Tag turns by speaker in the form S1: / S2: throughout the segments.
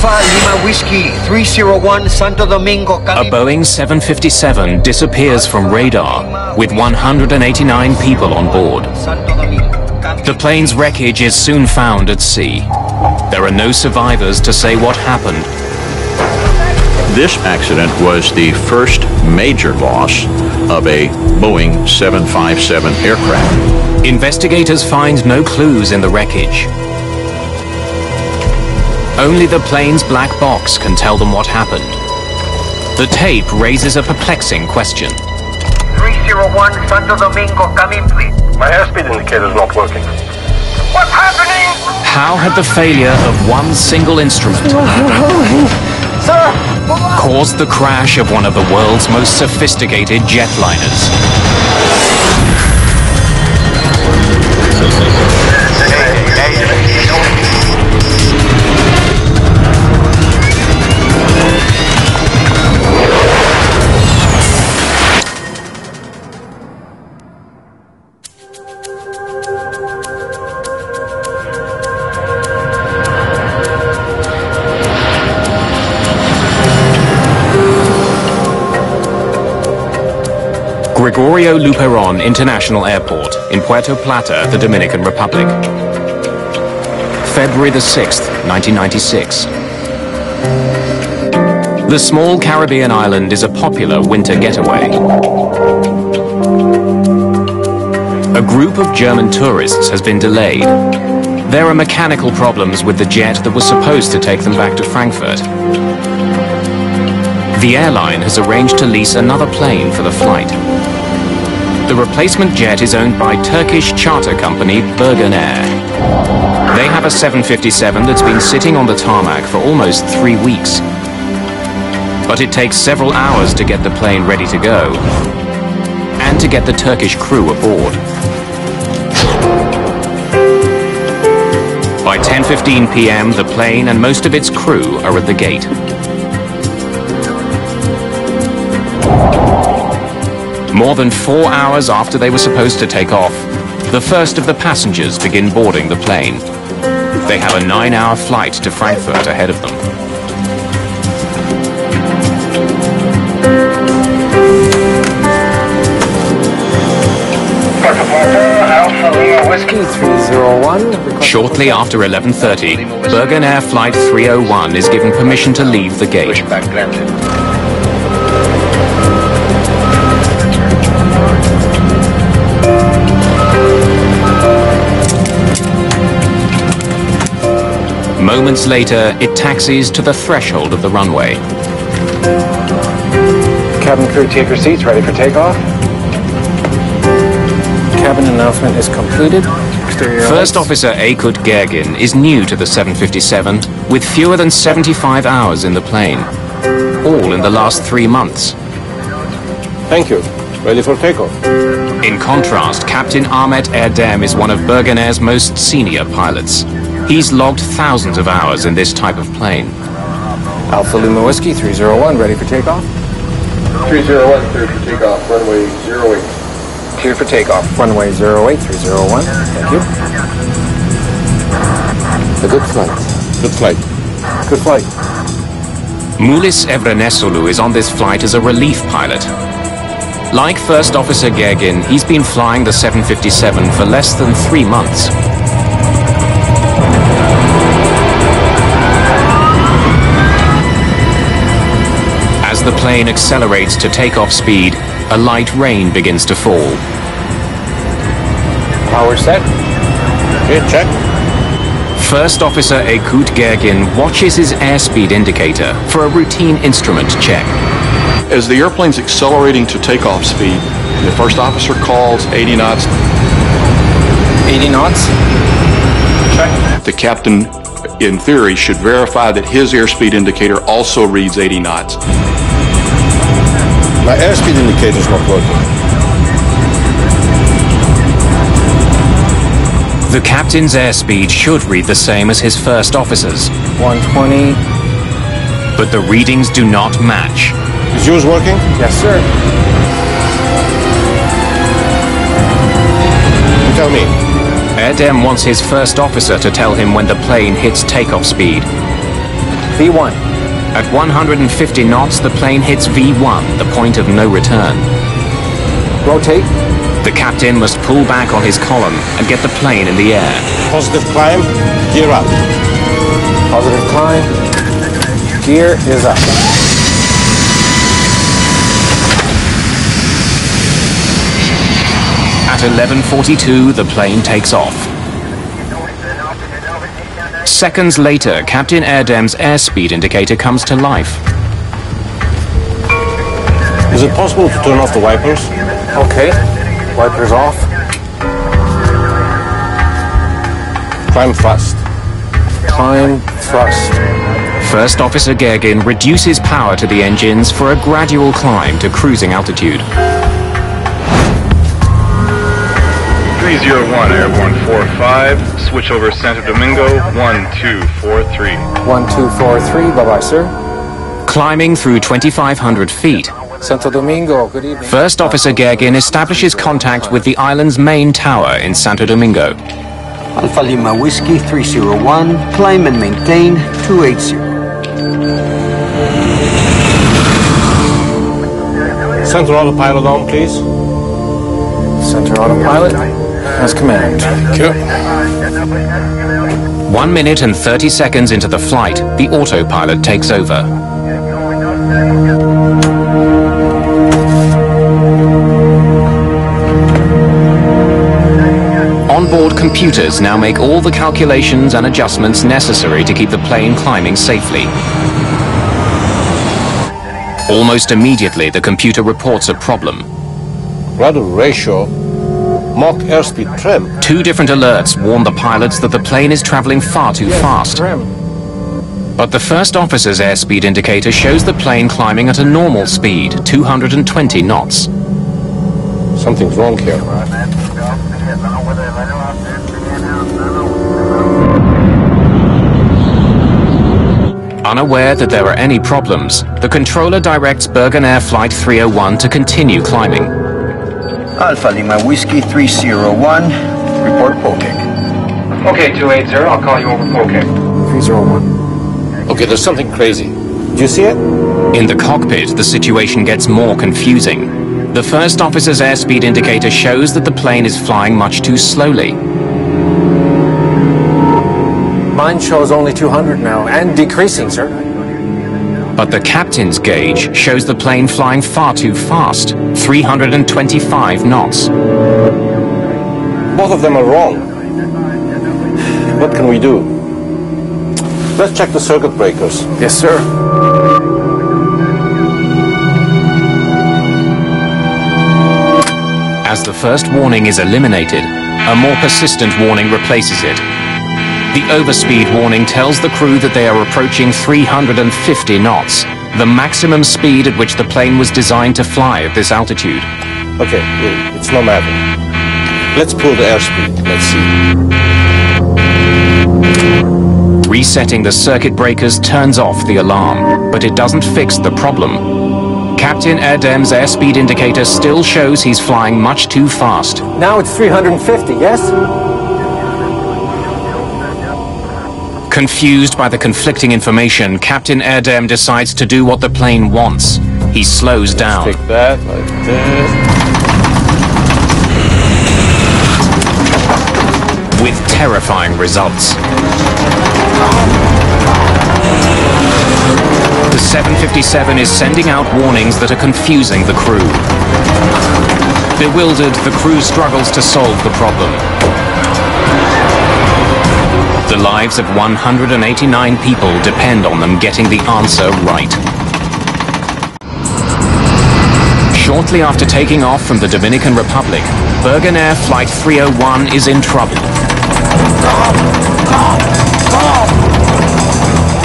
S1: Alpha Lima Whiskey 301 Santo Domingo.
S2: A Boeing 757 disappears from radar with 189 people on board. The plane's wreckage is soon found at sea. There are no survivors to say what happened.
S3: This accident was the first major loss of a Boeing 757 aircraft.
S2: Investigators find no clues in the wreckage. Only the plane's black box can tell them what happened. The tape raises a perplexing question.
S1: 301 Santo Domingo, come in please.
S4: My airspeed indicator is not working.
S1: What's happening?
S2: How had the failure of one single instrument caused the crash of one of the world's most sophisticated jetliners? Gregorio Luperon International Airport in Puerto Plata, the Dominican Republic. February the 6th, 1996. The small Caribbean island is a popular winter getaway. A group of German tourists has been delayed. There are mechanical problems with the jet that was supposed to take them back to Frankfurt. The airline has arranged to lease another plane for the flight. The replacement jet is owned by Turkish charter company Bergen Air. They have a 757 that's been sitting on the tarmac for almost 3 weeks. But it takes several hours to get the plane ready to go and to get the Turkish crew aboard. By 10:15 p.m., the plane and most of its crew are at the gate. More than 4 hours after they were supposed to take off, the first of the passengers begin boarding the plane. They have a 9-hour flight to Frankfurt ahead of them.
S1: Alpha Lima Whiskey 301.
S2: Shortly after 11:30, Bergen Air Flight 301 is given permission to leave the gate. Moments later, it taxis to the threshold of the runway.
S5: Cabin crew, take your seats, ready for takeoff. Cabin announcement is completed.
S2: First Officer Aykut Gergin is new to the 757 with fewer than 75 hours in the plane, all in the last 3 months.
S4: Thank you. Ready for takeoff.
S2: In contrast, Captain Ahmet Erdem is one of Bergen Air's most senior pilots. He's logged thousands of hours in this type of plane.
S5: Alpha Lima Whiskey 301, ready for takeoff.
S4: 301, cleared for takeoff. Runway 08.
S5: Cleared for takeoff. Runway 08, 301. Thank you. A good flight.
S4: Good flight.
S5: Good flight.
S2: Mulis Evrenesolu is on this flight as a relief pilot. Like First Officer Gergin, he's been flying the 757 for less than 3 months. As the plane accelerates to takeoff speed, a light rain begins to fall.
S5: Power set.
S4: Okay, check.
S2: First Officer Aykut Gergin watches his airspeed indicator for a routine instrument check.
S6: As the airplane's accelerating to takeoff speed, the first officer calls 80 knots.
S5: 80 knots.
S6: Check. The captain, in theory, should verify that his airspeed indicator also reads 80 knots.
S4: My airspeed indicator is not working.
S2: The captain's airspeed should read the same as his first officer's.
S5: 120.
S2: But the readings do not match.
S4: Is yours working?
S5: Yes, sir.
S4: Tell me.
S2: Erdem wants his first officer to tell him when the plane hits takeoff speed.
S5: V1.
S2: At 150 knots, the plane hits V1, the point of no return.
S5: Rotate.
S2: The captain must pull back on his column and get the plane in the air.
S7: Positive climb, gear up.
S5: Positive climb. Gear is up.
S2: At 11:42, the plane takes off. Seconds later, Captain Erdem's airspeed indicator comes to life.
S7: Is it possible to turn off the wipers?
S5: Okay. Wipers off.
S7: Climb thrust.
S5: Climb thrust.
S2: First Officer Gergin reduces power to the engines for a gradual climb to cruising altitude.
S8: 301, Airborne 45, switch over Santo Domingo, 1243.
S5: 1243, bye-bye, sir.
S2: Climbing through 2,500 feet,
S5: Santo Domingo, good evening.
S2: First Officer Gergin establishes contact with the island's main tower in Santo Domingo.
S9: Alpha Lima Whiskey 301, climb and maintain 280.
S7: Center autopilot on, please.
S5: Center autopilot. As command.
S7: Thank you.
S2: 1 minute and 30 seconds into the flight, the autopilot takes over. Onboard computers now make all the calculations and adjustments necessary to keep the plane climbing safely. Almost immediately, the computer reports a problem.
S7: Rudder ratio. Mach airspeed trim.
S2: 2 different alerts warn the pilots that the plane is traveling far too fast. But the first officer's airspeed indicator shows the plane climbing at a normal speed, 220 knots.
S7: Something's wrong here.
S2: Unaware that there are any problems, the controller directs Bergen Air Flight 301 to continue climbing.
S9: Alpha Lima Whiskey 301, report Pokek.
S4: Okay, 280, I'll call you over Pokek.
S5: 301.
S7: Okay, there's something crazy. Do you see it?
S2: In the cockpit, the situation gets more confusing. The first officer's airspeed indicator shows that the plane is flying much too slowly.
S5: Mine shows only 200 now, and decreasing, sir.
S2: But the captain's gauge shows the plane flying far too fast, 325 knots.
S7: Both of them are wrong. What can we do? Let's check the circuit breakers.
S5: Yes, sir.
S2: As the first warning is eliminated, a more persistent warning replaces it. The overspeed warning tells the crew that they are approaching 350 knots, the maximum speed at which the plane was designed to fly at this altitude.
S7: Okay, it's no matter. Let's pull the airspeed. Let's see.
S2: Resetting the circuit breakers turns off the alarm, but it doesn't fix the problem. Captain Erdem's airspeed indicator still shows he's flying much too fast.
S5: Now it's 350, yes?
S2: Confused by the conflicting information, Captain Erdem decides to do what the plane wants. He slows down.
S7: Take that like this.
S2: With terrifying results. The 757 is sending out warnings that are confusing the crew. Bewildered, the crew struggles to solve the problem. The lives of 189 people depend on them getting the answer right. Shortly after taking off from the Dominican Republic, Bergen Air Flight 301 is in trouble.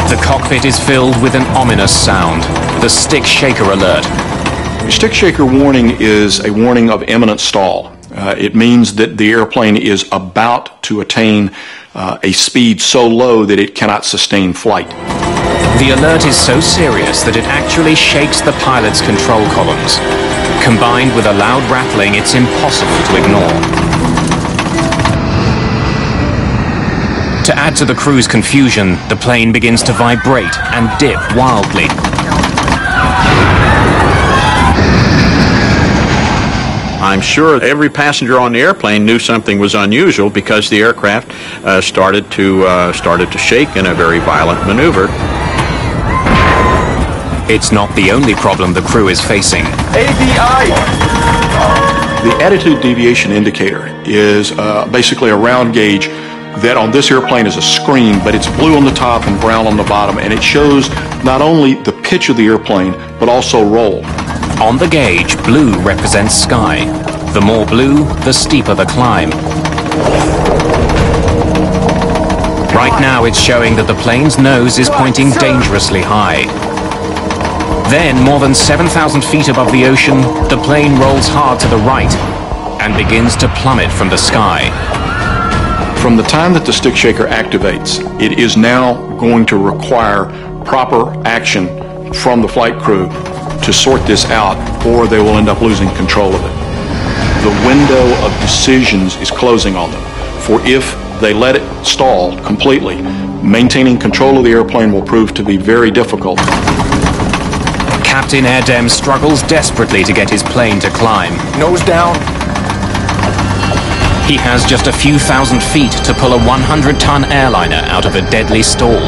S2: The cockpit is filled with an ominous sound, the stick shaker alert.
S6: The stick shaker warning is a warning of imminent stall. It means that the airplane is about to attain a speed so low that it cannot sustain flight.
S2: The alert is so serious that it actually shakes the pilot's control columns. Combined with a loud rattling, it's impossible to ignore. To add to the crew's confusion, the plane begins to vibrate and dip wildly.
S3: I'm sure every passenger on the airplane knew something was unusual because the aircraft started to shake in a very violent maneuver.
S2: It's not the only problem the crew is facing.
S4: ADI!
S6: The attitude deviation indicator is basically a round gauge that on this airplane is a screen, but it's blue on the top and brown on the bottom, and it shows not only the pitch of the airplane, but also roll.
S2: On the gauge, blue represents sky. The more blue, the steeper the climb. Right now it's showing that the plane's nose is pointing dangerously high. Then, more than 7,000 feet above the ocean, the plane rolls hard to the right and begins to plummet from the sky.
S6: From the time that the stick shaker activates, it is now going to require proper action from the flight crew to sort this out, or they will end up losing control of it. The window of decisions is closing on them, for if they let it stall completely, maintaining control of the airplane will prove to be very difficult.
S2: Captain Erdem struggles desperately to get his plane to climb.
S5: Nose down.
S2: He has just a few thousand feet to pull a 100-ton airliner out of a deadly stall.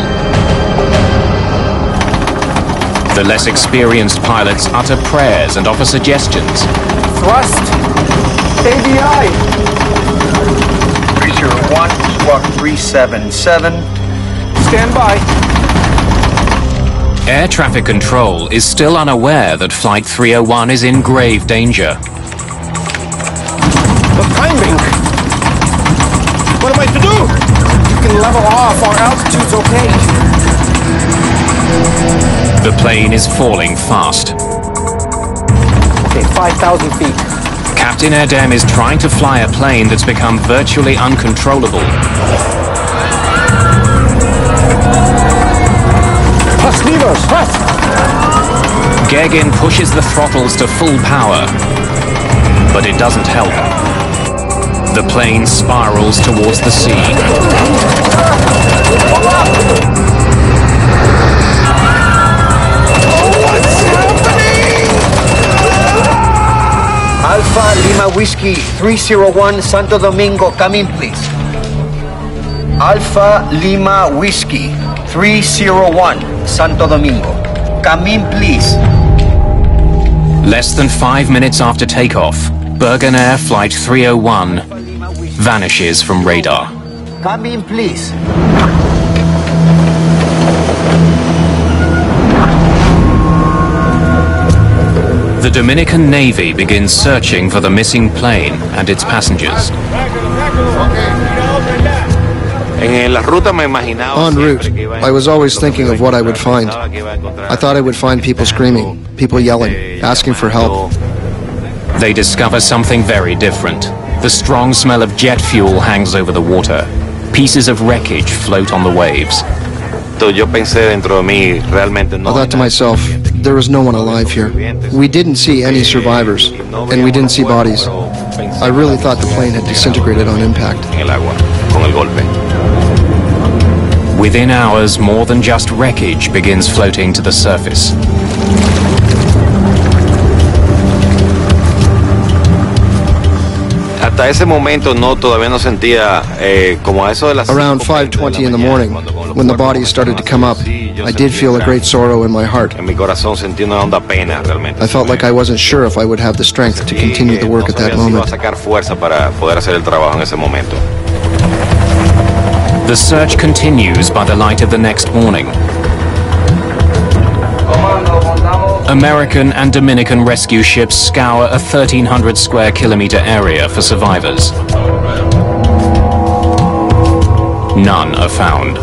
S2: The less experienced pilots utter prayers and offer suggestions.
S5: Thrust. ADI.
S9: 301, squawk 377.
S5: Stand by.
S2: Air traffic control is still unaware that Flight 301 is in grave danger.
S7: The timing! What am I to do?
S5: You can level off. Our altitude's okay.
S2: The plane is falling fast.
S5: Okay, 5,000 feet.
S2: Captain Erdem is trying to fly a plane that's become virtually uncontrollable.
S7: Press levers! Press!
S2: Gegin pushes the throttles to full power, but it doesn't help. The plane spirals towards the sea.
S9: Alpha Lima Whiskey 301, Santo Domingo, come in please. Alpha Lima Whiskey 301, Santo Domingo, come in please.
S2: Less than 5 minutes after takeoff, Bergen Air Flight 301 vanishes from radar.
S9: Come in please.
S2: The Dominican Navy begins searching for the missing plane and its passengers.
S10: En route, I was always thinking of what I would find. I thought I would find people screaming, people yelling, asking for help.
S2: They discover something very different. The strong smell of jet fuel hangs over the water. Pieces of wreckage float on the waves.
S10: I thought to myself, there was no one alive here. We didn't see any survivors, and we didn't see bodies. I really thought the plane had disintegrated on impact.
S2: Within hours, more than just wreckage begins floating to the surface.
S10: Around 5:20 in the morning, when the bodies started to come up, I did feel a great sorrow in my heart. I felt like I wasn't sure if I would have the strength to continue the work at that moment.
S2: The search continues by the light of the next morning. American and Dominican rescue ships scour a 1,300 square kilometer area for survivors. None are found.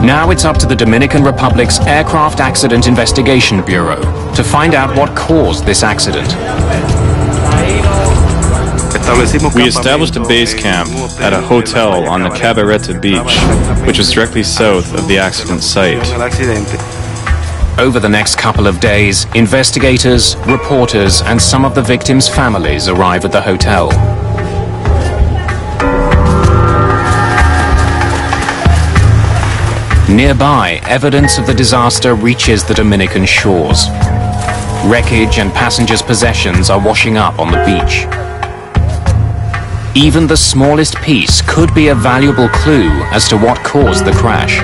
S2: Now it's up to the Dominican Republic's Aircraft Accident Investigation Bureau to find out what caused this accident.
S8: We established a base camp at a hotel on the Cabareta beach, which is directly south of the accident site.
S2: Over the next couple of days, investigators, reporters, and some of the victims' families arrive at the hotel. Nearby, evidence of the disaster reaches the Dominican shores. Wreckage and passengers' possessions are washing up on the beach. Even the smallest piece could be a valuable clue as to what caused the crash.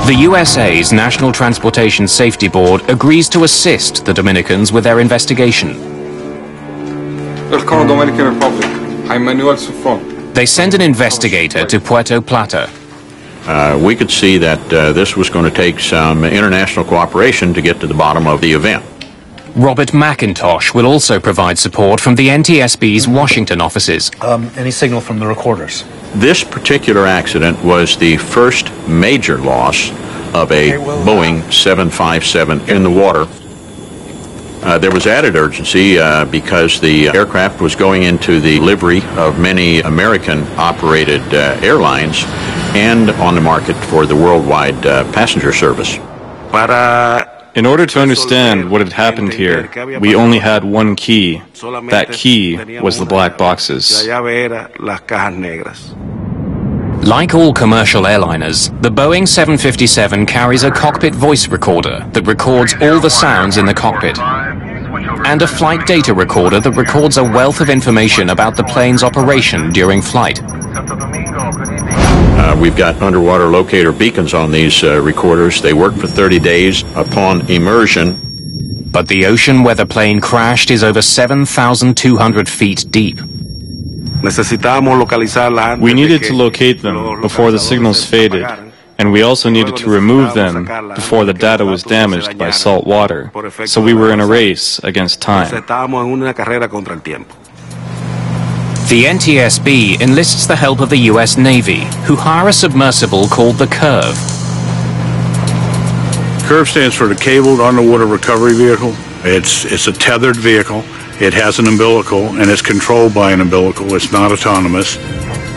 S2: The USA's National Transportation Safety Board agrees to assist the Dominicans with their investigation.
S5: Welcome to Dominican Republic. I'm Manuel Sufron.
S2: They send an investigator to Puerto Plata.
S3: We could see that this was going to take some international cooperation to get to the bottom of the event.
S2: Robert McIntosh will also provide support from the NTSB's Washington offices.
S11: Any signal from the recorders?
S3: This particular accident was the first major loss of a Boeing 757 in the water. There was added urgency because the aircraft was going into the livery of many American-operated airlines and on the market for the worldwide passenger service.
S12: In order to understand what had happened here, we only had one key. That key was the black boxes.
S2: Like all commercial airliners, the Boeing 757 carries a cockpit voice recorder that records all the sounds in the cockpit, and a flight data recorder that records a wealth of information about the plane's operation during flight.
S3: We've got underwater locator beacons on these recorders. They work for 30 days upon immersion.
S2: But the ocean where the plane crashed is over 7,200 feet deep.
S12: We needed to locate them before the signals faded, and we also needed to remove them before the data was damaged by salt water. So we were in a race against time.
S2: The NTSB enlists the help of the US Navy, who hire a submersible called the Curve.
S13: CURV stands for the Cabled Underwater Recovery Vehicle. It's a tethered vehicle. It has an umbilical, and it's controlled by an umbilical. It's not autonomous.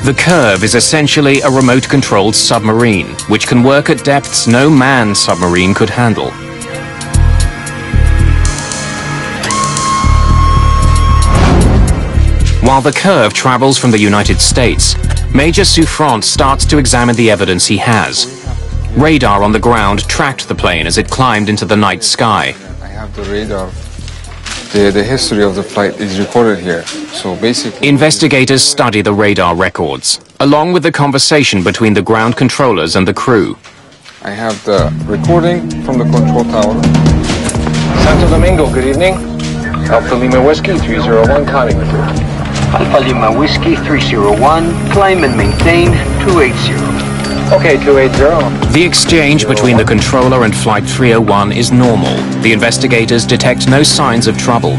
S2: The Curve is essentially a remote-controlled submarine, which can work at depths no manned submarine could handle. While the Curve travels from the United States, Major Souffrant starts to examine the evidence he has. Radar on the ground tracked the plane as it climbed into the night sky.
S5: I have the radar. The history of the flight is recorded here. So basically,
S2: investigators study the radar records, along with the conversation between the ground controllers and the crew.
S5: I have the recording from the control tower.
S7: Santo Domingo, good evening. Alpha Lima Whiskey 301, climbing with you.
S9: Alpha Lima Whiskey 301, climb and maintain 280.
S7: Okay, 280.
S2: The exchange between the controller and Flight 301 is normal. The investigators detect no signs of trouble.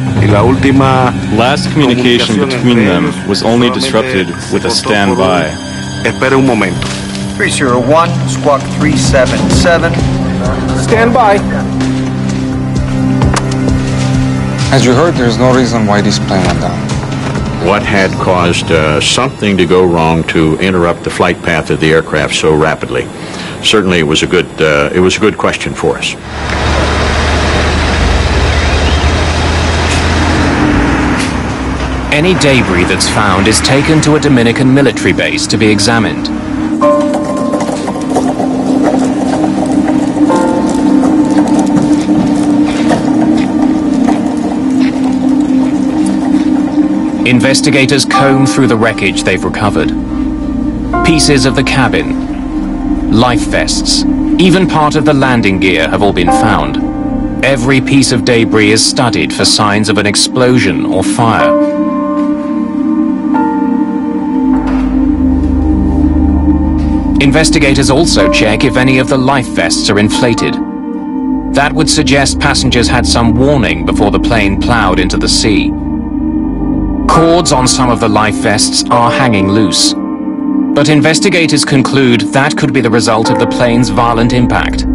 S12: Last communication between them was only disrupted with a standby.
S9: 301, squawk 377.
S7: Stand by.
S5: As you heard, there's no reason why this plane went down.
S3: What had caused something to go wrong to interrupt the flight path of the aircraft so rapidly? Certainly, it was a good question for us.
S2: Any debris that's found is taken to a Dominican military base to be examined. Investigators comb through the wreckage they've recovered. Pieces of the cabin, life vests, even part of the landing gear have all been found. Every piece of debris is studied for signs of an explosion or fire. Investigators also check if any of the life vests are inflated. That would suggest passengers had some warning before the plane plowed into the sea. Cords on some of the life vests are hanging loose, but investigators conclude that could be the result of the plane's violent impact.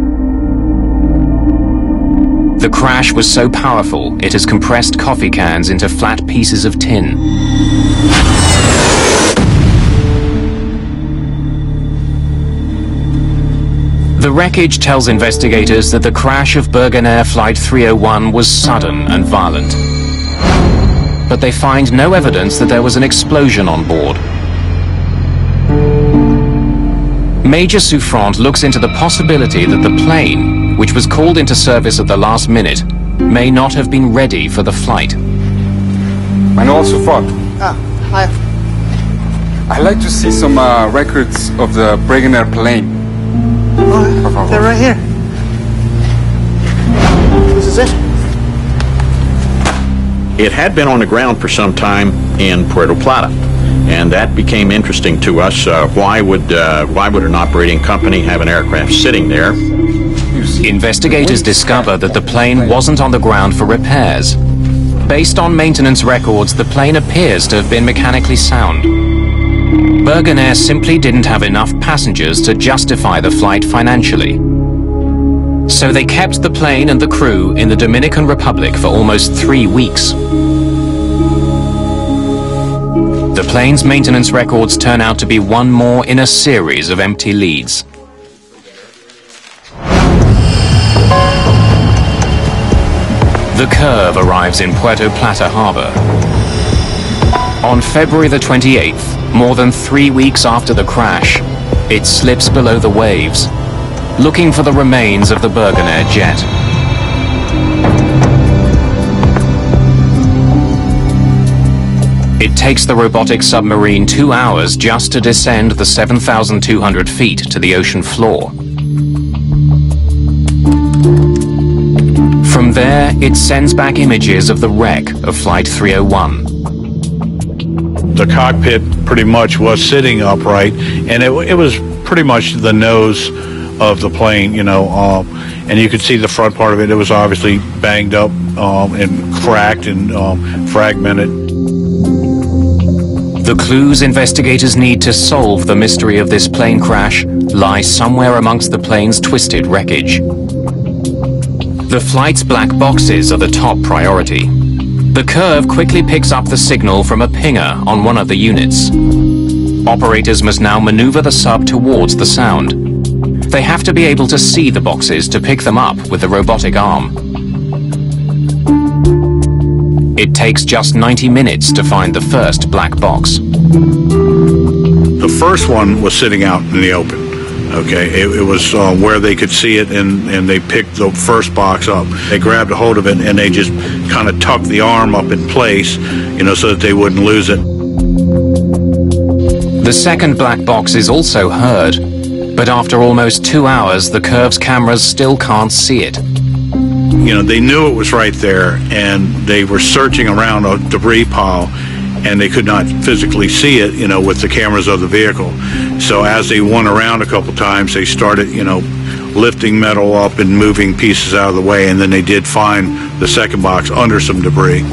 S2: The crash was so powerful, it has compressed coffee cans into flat pieces of tin. The wreckage tells investigators that the crash of Bergen Air Flight 301 was sudden and violent. But they find no evidence that there was an explosion on board. Major Souffrant looks into the possibility that the plane, which was called into service at the last minute, may not have been ready for the flight.
S5: Manuel Souffrant.
S14: Hi.
S5: I'd like to see some records of the Bergen Air plane.
S14: Oh, they're right here. This is it.
S3: It had been on the ground for some time in Puerto Plata, and that became interesting to us. Why would an operating company have an aircraft sitting there?
S2: Investigators discover that the plane wasn't on the ground for repairs. Based on maintenance records, the plane appears to have been mechanically sound. Bergen Air simply didn't have enough passengers to justify the flight financially. So they kept the plane and the crew in the Dominican Republic for almost 3 weeks. The plane's maintenance records turn out to be one more in a series of empty leads. The Curve arrives in Puerto Plata harbor. On February the 28th, more than 3 weeks after the crash, it slips below the waves, looking for the remains of the Bergen Air jet. It takes the robotic submarine 2 hours just to descend the 7,200 feet to the ocean floor. From there, it sends back images of the wreck of Flight 301.
S13: The cockpit pretty much was sitting upright, and it was pretty much the nose of the plane, you know, and you could see the front part of it. It was obviously banged up and cracked and fragmented.
S2: The clues investigators need to solve the mystery of this plane crash lie somewhere amongst the plane's twisted wreckage. The flight's black boxes are the top priority. The Curve quickly picks up the signal from a pinger on one of the units. Operators must now maneuver the sub towards the sound. They have to be able to see the boxes to pick them up with the robotic arm. It takes just 90 minutes to find the first black box.
S13: The first one was sitting out in the open. Okay, it was where they could see it, and they picked the first box up. They grabbed a hold of it, and they just kind of tucked the arm up in place, you know, so that they wouldn't lose it.
S2: The second black box is also heard, but after almost 2 hours, the Curve's cameras still can't see it.
S13: You know, they knew it was right there, and they were searching around a debris pile, and they could not physically see it, you know, with the cameras of the vehicle. So as they went around a couple times, they started, you know, lifting metal up and moving pieces out of the way, and then they did find the second box under some debris.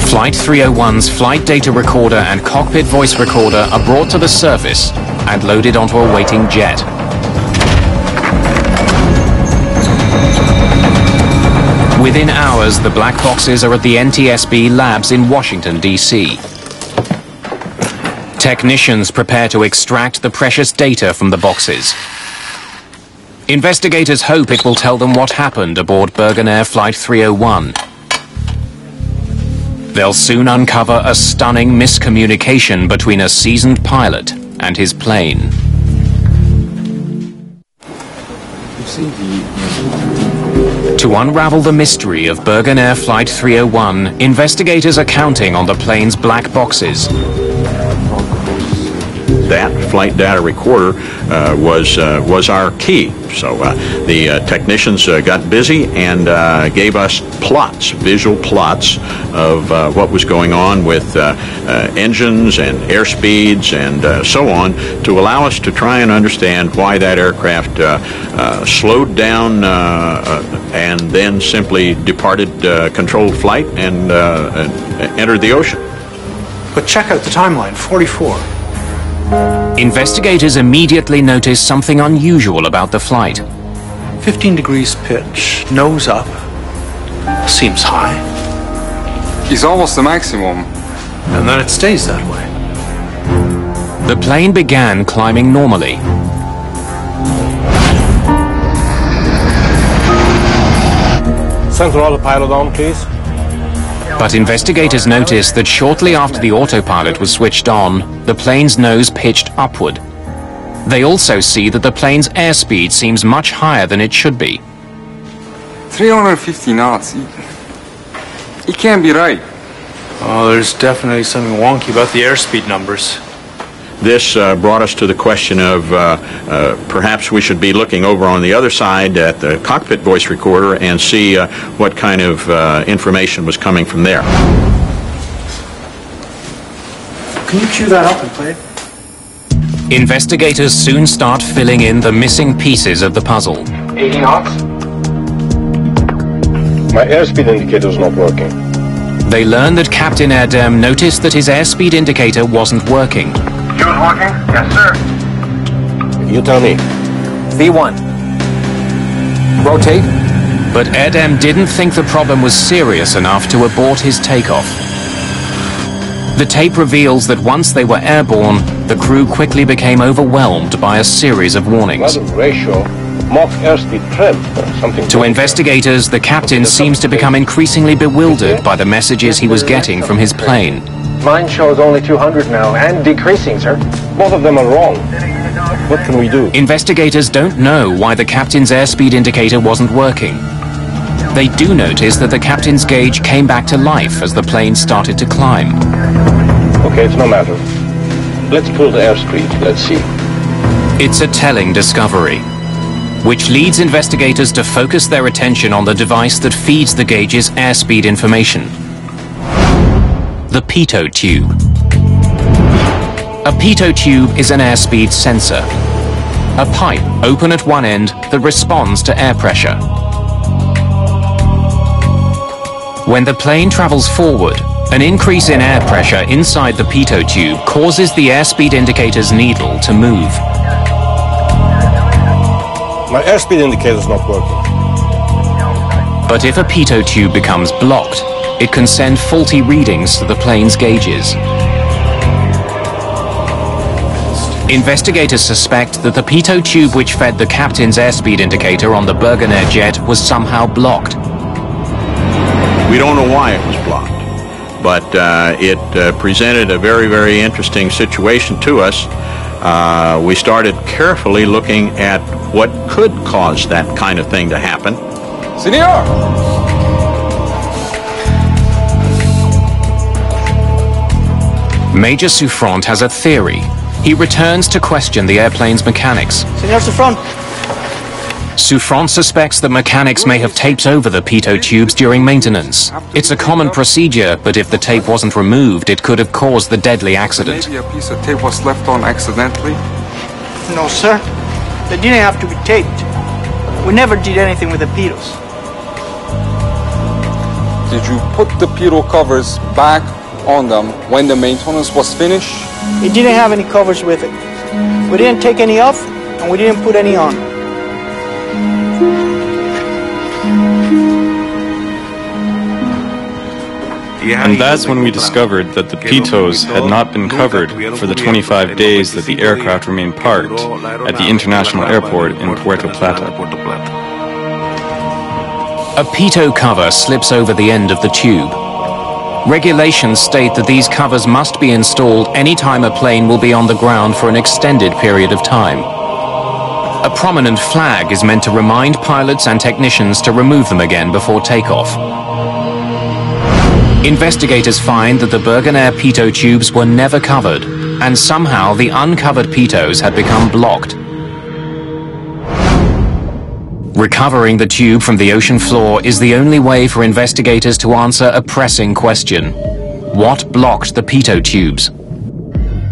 S2: Flight 301's flight data recorder and cockpit voice recorder are brought to the surface and loaded onto a waiting jet. Within hours, the black boxes are at the NTSB labs in Washington, D.C. Technicians prepare to extract the precious data from the boxes. Investigators hope it will tell them what happened aboard Bergen Air Flight 301. They'll soon uncover a stunning miscommunication between a seasoned pilot and his plane. To unravel the mystery of Bergen Air Flight 301, investigators are counting on the plane's black boxes.
S3: That flight data recorder was our key. So the technicians got busy and gave us plots, visual plots of what was going on with engines and airspeeds and so on, to allow us to try and understand why that aircraft slowed down and then simply departed controlled flight and entered the ocean.
S11: But check out the timeline, 44.
S2: Investigators immediately notice something unusual about the flight.
S11: 15 degrees pitch, nose up, Seems high.
S5: It's almost the maximum.
S11: And then it stays that way.
S2: The plane began climbing normally.
S7: Central autopilot on, please.
S2: But investigators noticed that shortly after the autopilot was switched on, the plane's nose pitched upward. They also see that the plane's airspeed seems much higher than it should be.
S5: 350 knots. It can't be right.
S11: Oh, there's definitely something wonky about the airspeed numbers.
S3: This brought us to the question of perhaps we should be looking over on the other side at the cockpit voice recorder and see what kind of information was coming from there.
S11: Can you cue that up and play it?
S2: Investigators soon start filling in the missing pieces of the puzzle.
S4: 80 knots.
S7: My airspeed indicator is not working.
S2: They learn that Captain Erdem noticed that his airspeed indicator wasn't working.
S1: Fuse working? Yes, sir.
S7: You tell me.
S9: V1. Rotate.
S2: But Erdem didn't think the problem was serious enough to abort his takeoff. The tape reveals that once they were airborne, the crew quickly became overwhelmed by a series of warnings.
S7: Ratio, Mach airspeed trend, something.
S2: To investigators, the captain seems to become increasingly bewildered by the messages he was getting from his plane.
S4: Mine shows only 200 now, and decreasing, sir.
S7: Both of them are wrong. What can we do?
S2: Investigators don't know why the captain's airspeed indicator wasn't working. They do notice that the captain's gauge came back to life as the plane started to climb.
S7: Okay, it's no matter. Let's pull the airspeed. Let's see.
S2: It's a telling discovery, which leads investigators to focus their attention on the device that feeds the gauge's airspeed information. The pitot tube. A pitot tube is an airspeed sensor. A pipe open at one end that responds to air pressure. When the plane travels forward, an increase in air pressure inside the pitot tube causes the airspeed indicator's needle to move.
S7: My airspeed indicator is not working.
S2: But if a pitot tube becomes blocked, it can send faulty readings to the plane's gauges. Investigators suspect that the pitot tube which fed the captain's airspeed indicator on the Bergen Air jet was somehow blocked.
S3: We don't know why it was blocked, but it presented a very, very interesting situation to us. We started carefully looking at what could cause that kind of thing to happen.
S5: Senor!
S2: Major Souffrant has a theory. He returns to question the airplane's mechanics.
S14: Senor Souffrant.
S2: Souffrant suspects that mechanics may have taped over the pitot tubes during maintenance. It's a common procedure, but if the tape wasn't removed, it could have caused the deadly accident.
S5: Maybe a piece of tape was left on accidentally?
S14: No, sir. They didn't have to be taped. We never did anything with the pitos.
S5: Did you put the pitot covers back on them when the maintenance was finished?
S14: It didn't have any covers with it. We didn't take any off, and we didn't put any on.
S12: And that's when we discovered that the pitos had not been covered for the 25 days that the aircraft remained parked at the international airport in Puerto Plata.
S2: A pitot cover slips over the end of the tube. Regulations state that these covers must be installed anytime a plane will be on the ground for an extended period of time. A prominent flag is meant to remind pilots and technicians to remove them again before takeoff. Investigators find that the Bergen Air pitot tubes were never covered, and somehow the uncovered pitos had become blocked. Recovering the tube from the ocean floor is the only way for investigators to answer a pressing question. What blocked the pitot tubes?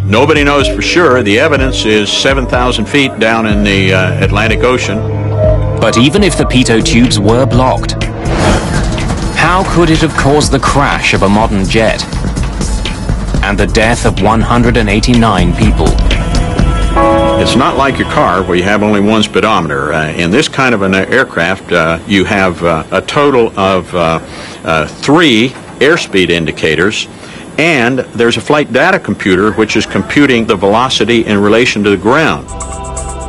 S3: Nobody knows for sure. The evidence is 7,000 feet down in the Atlantic Ocean.
S2: But even if the pitot tubes were blocked, how could it have caused the crash of a modern jet and the death of 189 people?
S3: It's It's not like your car where you have only one speedometer. In this kind of an aircraft, you have a total of 3 airspeed indicators, and there's a flight data computer which is computing the velocity in relation to the ground.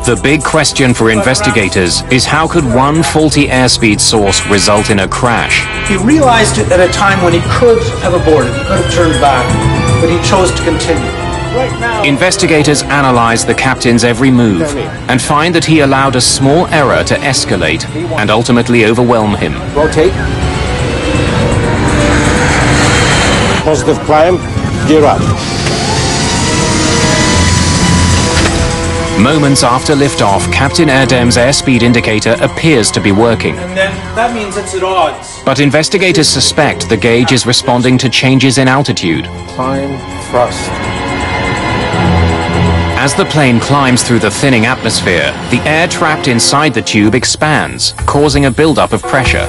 S2: The big question for investigators is how could one faulty airspeed source result in a crash?
S11: He realized it at a time when he could have aborted, he could have turned back, but he chose to continue. Right now,
S2: investigators analyze the captain's every move and find that he allowed a small error to escalate and ultimately overwhelm him.
S7: Rotate. Positive climb. Gear up.
S2: Moments after liftoff, Captain Erdem's airspeed indicator appears to be working.
S11: and then that means it's at odds.
S2: But investigators suspect the gauge is responding to changes in altitude.
S7: Climb, thrust.
S2: As the plane climbs through the thinning atmosphere, the air trapped inside the tube expands, causing a buildup of pressure.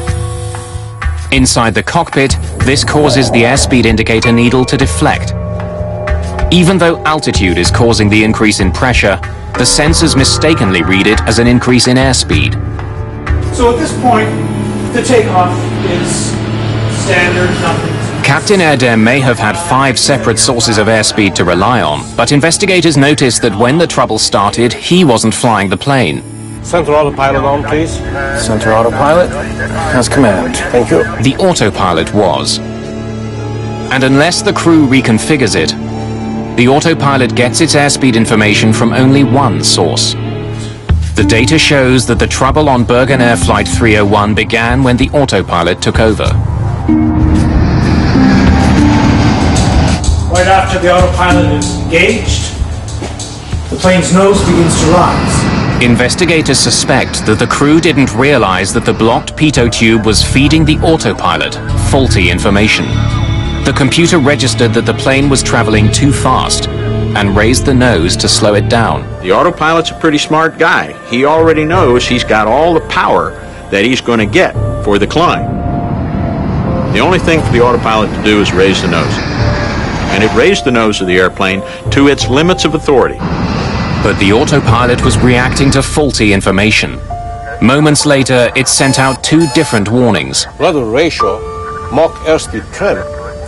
S2: Inside the cockpit, this causes the airspeed indicator needle to deflect. Even though altitude is causing the increase in pressure, the sensors mistakenly read it as an increase in airspeed.
S11: So at this point, the takeoff is standard, nothing.
S2: Captain Erdem may have had 5 separate sources of airspeed to rely on, but investigators noticed that when the trouble started, he wasn't flying the plane.
S7: Center autopilot on, please.
S15: Center autopilot has command.
S7: Thank you.
S2: The autopilot was. And unless the crew reconfigures it, the autopilot gets its airspeed information from only one source. The data shows that the trouble on Bergen Air Flight 301 began when the autopilot took over.
S11: Right after the autopilot is engaged, the plane's nose begins to rise.
S2: Investigators suspect that the crew didn't realize that the blocked pitot tube was feeding the autopilot faulty information. The computer registered that the plane was traveling too fast and raised the nose to slow it down.
S3: The autopilot's a pretty smart guy. He already knows he's got all the power that he's going to get for the climb. The only thing for the autopilot to do is raise the nose. And it raised the nose of the airplane to its limits of authority.
S2: But the autopilot was reacting to faulty information. Moments later, it sent out 2 different warnings.
S7: Rudder ratio, Mach airspeed trim.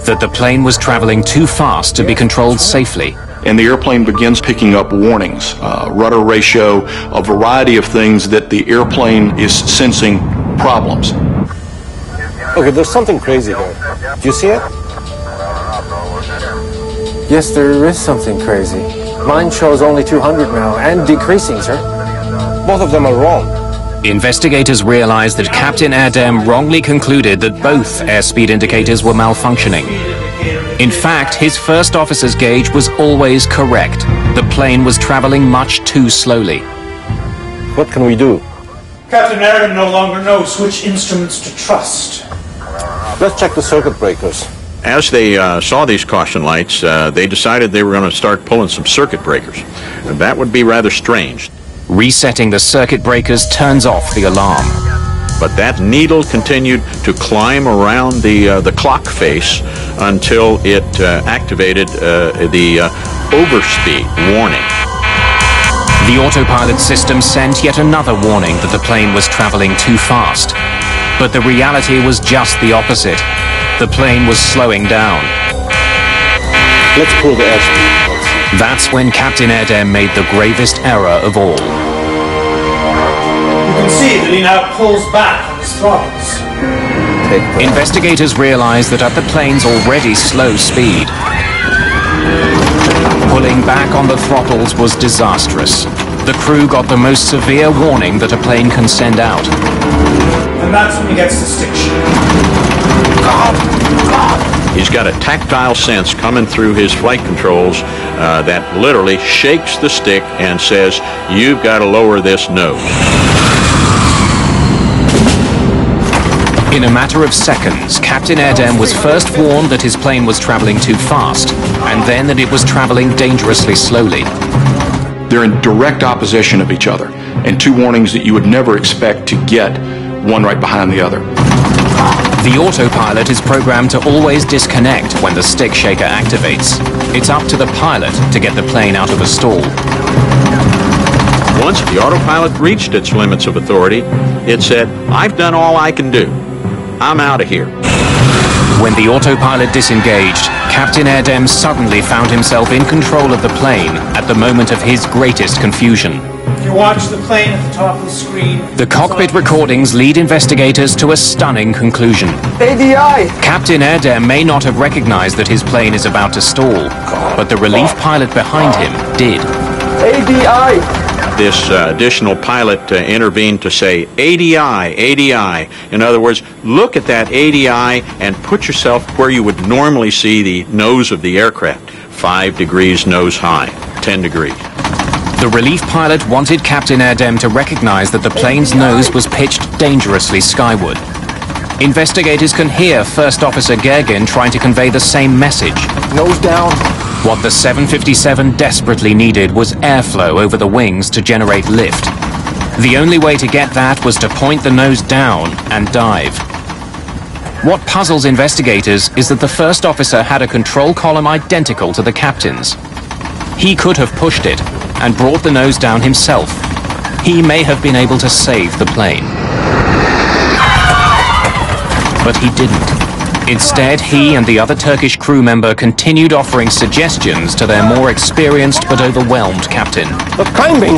S2: That the plane was traveling too fast to be controlled safely.
S6: And the airplane begins picking up warnings, rudder ratio, a variety of things that the airplane is sensing problems.
S7: Okay, there's something crazy here. Do you see it?
S15: Yes, there is something crazy. Mine shows only 200 now, and decreasing, sir.
S7: Both of them are wrong.
S2: Investigators realized that Captain Erdem wrongly concluded that both airspeed indicators were malfunctioning. In fact, his first officer's gauge was always correct. The plane was traveling much too slowly.
S7: What can we do?
S11: Captain Erdem no longer knows which instruments to trust.
S7: Let's check the circuit breakers.
S3: As they saw these caution lights, they decided they were going to start pulling some circuit breakers. And that would be rather strange.
S2: Resetting the circuit breakers turns off the alarm.
S3: But that needle continued to climb around the clock face until it activated the overspeed warning.
S2: The autopilot system sent yet another warning that the plane was traveling too fast. But the reality was just the opposite. The plane was slowing down.
S7: Let's pull the airspeed.
S2: That's when Captain Erdem made the gravest error of all.
S11: You can see that he now pulls back on his throttles.
S2: Investigators realized that at the plane's already slow speed, pulling back on the throttles was disastrous. The crew got the most severe warning that a plane can send out.
S11: And that's when he gets the stick shift.
S3: He's got a tactile sense coming through his flight controls that literally shakes the stick and says, "You've got to lower this nose."
S2: In a matter of seconds, Captain Erdem was first warned that his plane was traveling too fast, and then that it was traveling dangerously slowly.
S6: They're in direct opposition of each other, and 2 warnings that you would never expect to get, one right behind the other.
S2: The autopilot is programmed to always disconnect when the stick shaker activates. It's up to the pilot to get the plane out of a stall.
S3: Once the autopilot reached its limits of authority, it said, "I've done all I can do. I'm out of here."
S2: When the autopilot disengaged, Captain Erdem suddenly found himself in control of the plane at the moment of his greatest confusion.
S11: If you watch the plane at the top of the screen...
S2: The cockpit recordings lead investigators to a stunning conclusion.
S14: ADI!
S2: Captain Erdem may not have recognized that his plane is about to stall, but the relief pilot behind him did.
S14: ADI!
S3: This additional pilot intervened to say, "ADI, ADI." In other words, look at that ADI and put yourself where you would normally see the nose of the aircraft. 5 degrees nose high, 10 degrees.
S2: The relief pilot wanted Captain Erdem to recognize that the plane's nose was pitched dangerously skyward. Investigators can hear First Officer Gergin trying to convey the same message.
S14: Nose down.
S2: What the 757 desperately needed was airflow over the wings to generate lift. The only way to get that was to point the nose down and dive. What puzzles investigators is that the first officer had a control column identical to the captain's. He could have pushed it and brought the nose down himself. He may have been able to save the plane. But he didn't. Instead, he and the other Turkish crew member continued offering suggestions to their more experienced but overwhelmed captain.
S7: But climbing,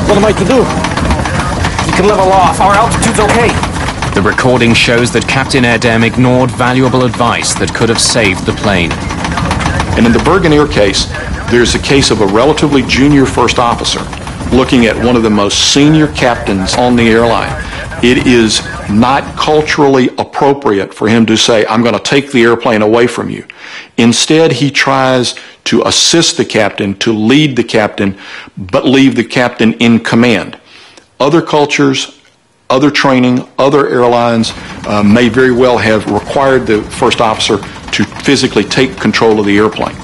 S7: what am I to do? You can level off, our altitude's okay.
S2: The recording shows that Captain Erdem ignored valuable advice that could have saved the plane.
S6: And in the Bergen Air case, there's a case of a relatively junior first officer looking at one of the most senior captains on the airline. It is not culturally appropriate for him to say, "I'm going to take the airplane away from you." Instead, he tries to assist the captain, to lead the captain, but leave the captain in command. Other cultures, other training, other airlines may very well have required the first officer to physically take control of the airplane.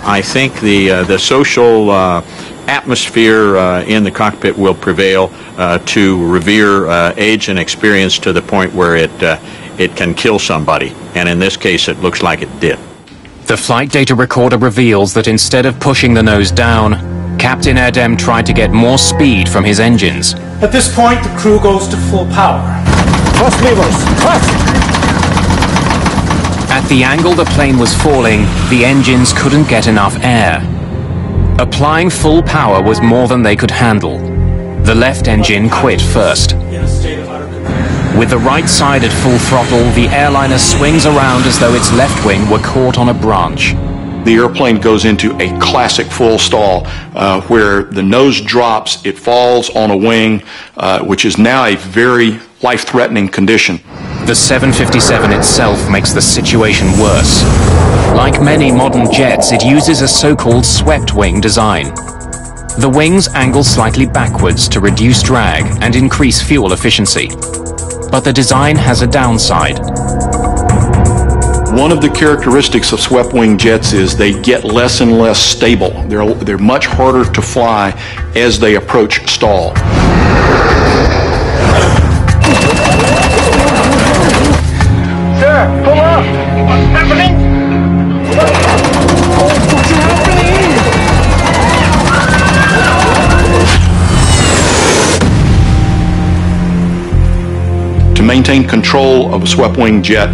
S3: I think the social atmosphere in the cockpit will prevail to revere age and experience to the point where it can kill somebody. And in this case, it looks like it did.
S2: The flight data recorder reveals that instead of pushing the nose down, Captain Erdem tried to get more speed from his engines.
S11: At this point, the crew goes to full power.
S7: Thrust levers, thrust!
S2: At the angle the plane was falling, the engines couldn't get enough air. Applying full power was more than they could handle. The left engine quit first. With the right side at full throttle, the airliner swings around as though its left wing were caught on a branch.
S6: The airplane goes into a classic full stall where the nose drops, it falls on a wing, which is now a very life-threatening condition.
S2: The 757 itself makes the situation worse. Like many modern jets, it uses a so-called swept wing design. The wings angle slightly backwards to reduce drag and increase fuel efficiency. But the design has a downside.
S6: One of the characteristics of swept-wing jets is they get less and less stable. They're much harder to fly as they approach stall.
S14: Sir, pull up! What's happening? What's happening?
S6: To maintain control of a swept-wing jet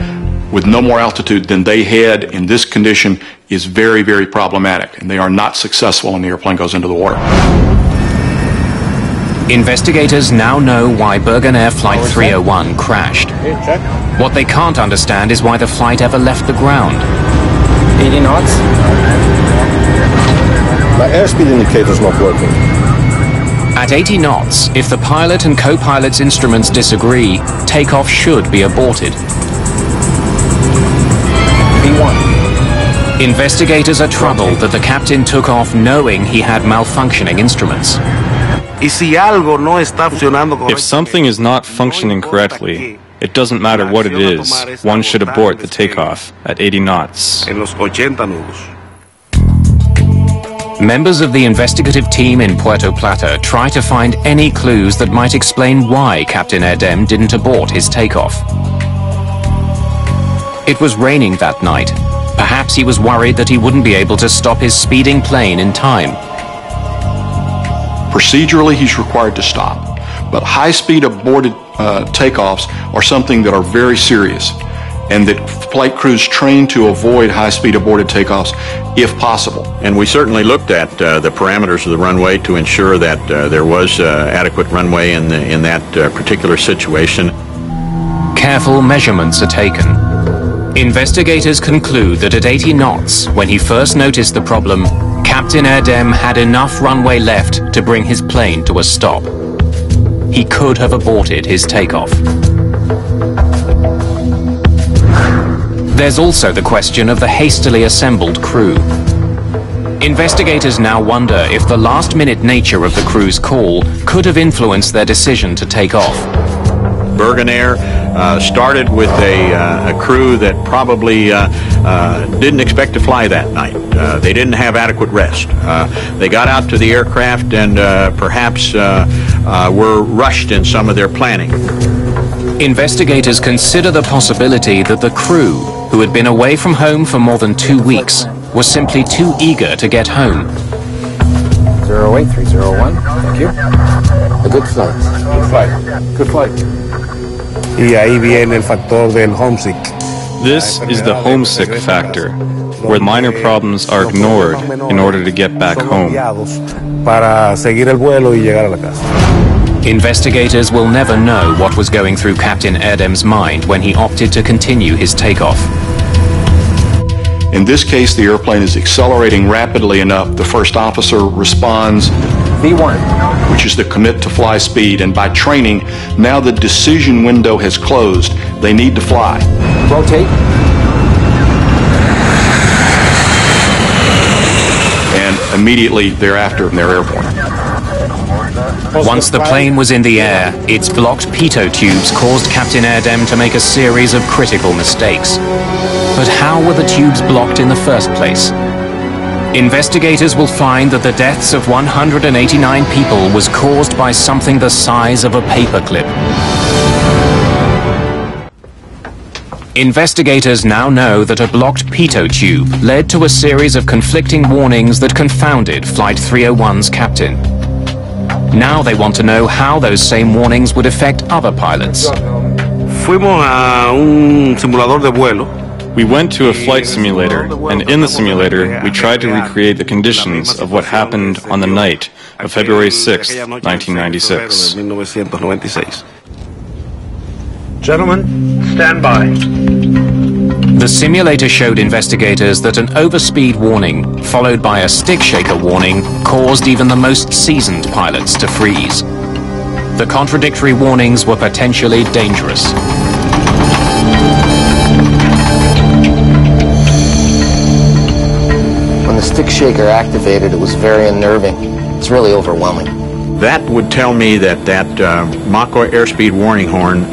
S6: with no more altitude than they had in this condition is very, very problematic, and they are not successful when the airplane goes into the water.
S2: Investigators now know why Bergen Air Flight 301 crashed. What they can't understand is why the flight ever left the ground.
S15: 80 knots?
S7: My airspeed indicator's not working.
S2: At 80 knots, if the pilot and co-pilot's instruments disagree, takeoff should be aborted.
S15: B1.
S2: Investigators are troubled that the captain took off knowing he had malfunctioning instruments.
S12: If something is not functioning correctly, it doesn't matter what it is, one should abort the takeoff at 80 knots.
S2: Members of the investigative team in Puerto Plata try to find any clues that might explain why Captain Erdem didn't abort his takeoff. It was raining that night. Perhaps he was worried that he wouldn't be able to stop his speeding plane in time.
S6: Procedurally, he's required to stop. But high-speed aborted takeoffs are something that are very serious, and that flight crews train to avoid high-speed aborted takeoffs if possible.
S3: And we certainly looked at the parameters of the runway to ensure that there was adequate runway in that particular situation.
S2: Careful measurements are taken. Investigators conclude that at 80 knots, when he first noticed the problem, Captain Erdem had enough runway left to bring his plane to a stop. He could have aborted his takeoff. There's also the question of the hastily assembled crew. Investigators now wonder if the last-minute nature of the crew's call could have influenced their decision to take off.
S3: Bergen Air started with a crew that probably didn't expect to fly that night. They didn't have adequate rest. They got out to the aircraft and perhaps were rushed in some of their planning.
S2: Investigators consider the possibility that the crew, who had been away from home for more than 2 weeks, was simply too eager to get home.
S15: 08301, thank you. A good flight.
S7: Good flight. Good flight.
S16: Y ahí viene el factor del homesick.
S12: This is the homesick factor, where minor problems are ignored in order to get back home.
S16: Para seguir el vuelo y llegar a la casa.
S2: Investigators will never know what was going through Captain Erdem's mind when he opted to continue his takeoff.
S6: In this case, the airplane is accelerating rapidly enough. The first officer responds
S15: V1,
S6: which is the commit to fly speed, and by training, now the decision window has closed. They need to fly.
S15: rotate.
S6: And immediately thereafter, they're airborne.
S2: Once the plane was in the air, its blocked pitot tubes caused Captain Erdem to make a series of critical mistakes. But how were the tubes blocked in the first place? Investigators will find that the deaths of 189 people was caused by something the size of a paperclip. Investigators now know that a blocked pitot tube led to a series of conflicting warnings that confounded Flight 301's captain. Now they want to know how those same warnings would affect other pilots.
S16: Fuimos a un simulador de vuelo.
S12: We went to a flight simulator, and in the simulator, we tried to recreate the conditions of what happened on the night of February 6, 1996.
S1: Gentlemen, stand by.
S2: The simulator showed investigators that an overspeed warning, followed by a stick shaker warning, caused even the most seasoned pilots to freeze. The contradictory warnings were potentially dangerous.
S15: When the stick shaker activated, it was very unnerving. It's really overwhelming.
S3: That would tell me that Mach airspeed warning horn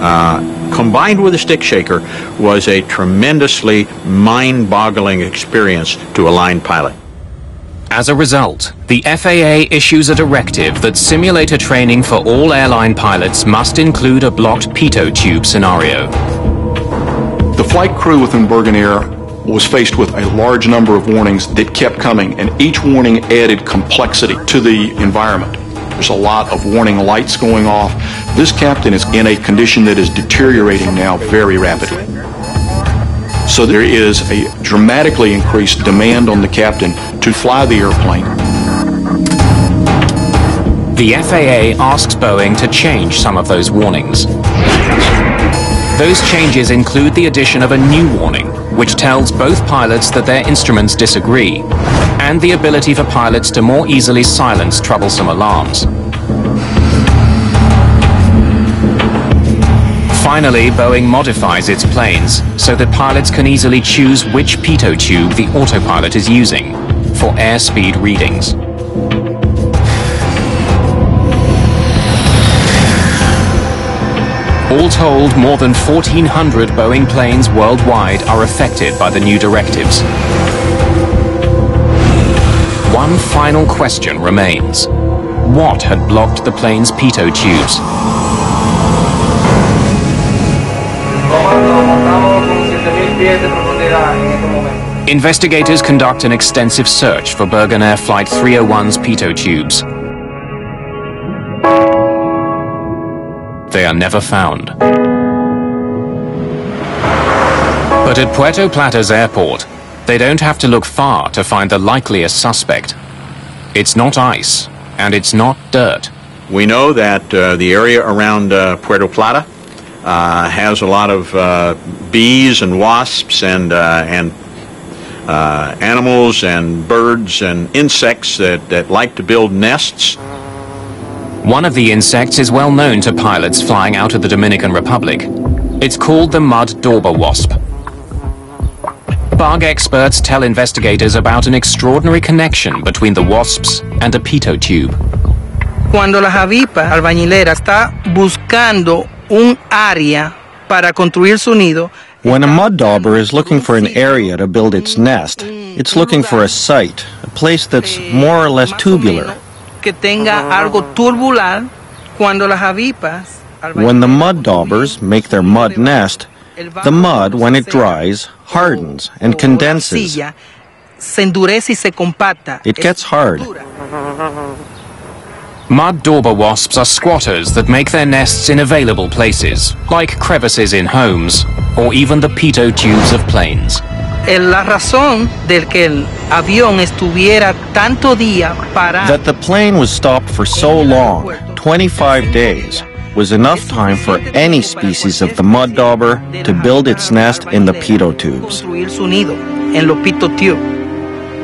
S3: combined with a stick shaker was a tremendously mind-boggling experience to a line pilot.
S2: As a result, the FAA issues a directive that simulator training for all airline pilots must include a blocked pitot tube scenario.
S6: The flight crew within Bergen Air was faced with a large number of warnings that kept coming, and each warning added complexity to the environment. There's a lot of warning lights going off. This captain is in a condition that is deteriorating now very rapidly. So there is a dramatically increased demand on the captain to fly the airplane.
S2: The FAA asks Boeing to change some of those warnings. Those changes include the addition of a new warning, which tells both pilots that their instruments disagree, and the ability for pilots to more easily silence troublesome alarms. Finally, Boeing modifies its planes so that pilots can easily choose which pitot tube the autopilot is using for airspeed readings. All told, more than 1,400 Boeing planes worldwide are affected by the new directives. One final question remains. What had blocked the plane's pitot tubes? Investigators conduct an extensive search for Bergen Air Flight 301's pitot tubes. they are never found. But at Puerto Plata's airport, they don't have to look far to find the likeliest suspect. It's not ice, and it's not dirt.
S3: We know that the area around Puerto Plata has a lot of bees and wasps and animals and birds and insects that like to build nests.
S2: One of the insects is well known to pilots flying out of the Dominican Republic. It's called the mud dauber wasp. Bug experts tell investigators about an extraordinary connection between the wasps and a pitot tube.
S17: Cuando la avispa albañilera está buscando un área para construir su nido.
S18: When a mud dauber is looking for an area to build its nest, it's looking for a site, a place that's more or less tubular.
S17: Que tenga algo tubular cuando las avispas.
S18: When the mud daubers make their mud nest, the mud, when it dries, hardens and condenses. It gets hard.
S2: Mud dauber wasps are squatters that make their nests in available places, like crevices in homes, or even the pitot tubes of planes.
S17: La razón del que el avión estuviera tanto día parado.
S18: That the plane was stopped for so long, 25 days, was enough time for any species of the mud dauber to build its nest in the pitot tubes.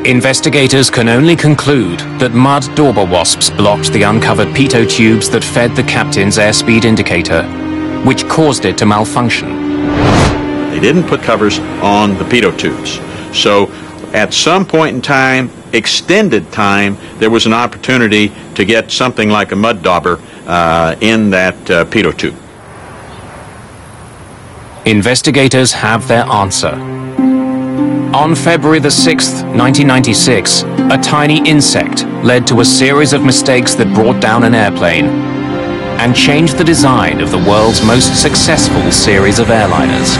S2: Investigators can only conclude that mud dauber wasps blocked the uncovered pitot tubes that fed the captain's airspeed indicator, which caused it to malfunction.
S3: They didn't put covers on the pitot tubes. So at some point in time, extended time, there was an opportunity to get something like a mud dauber in that pitot tube.
S2: Investigators have their answer. On February the 6th, 1996, a tiny insect led to a series of mistakes that brought down an airplane and changed the design of the world's most successful series of airliners.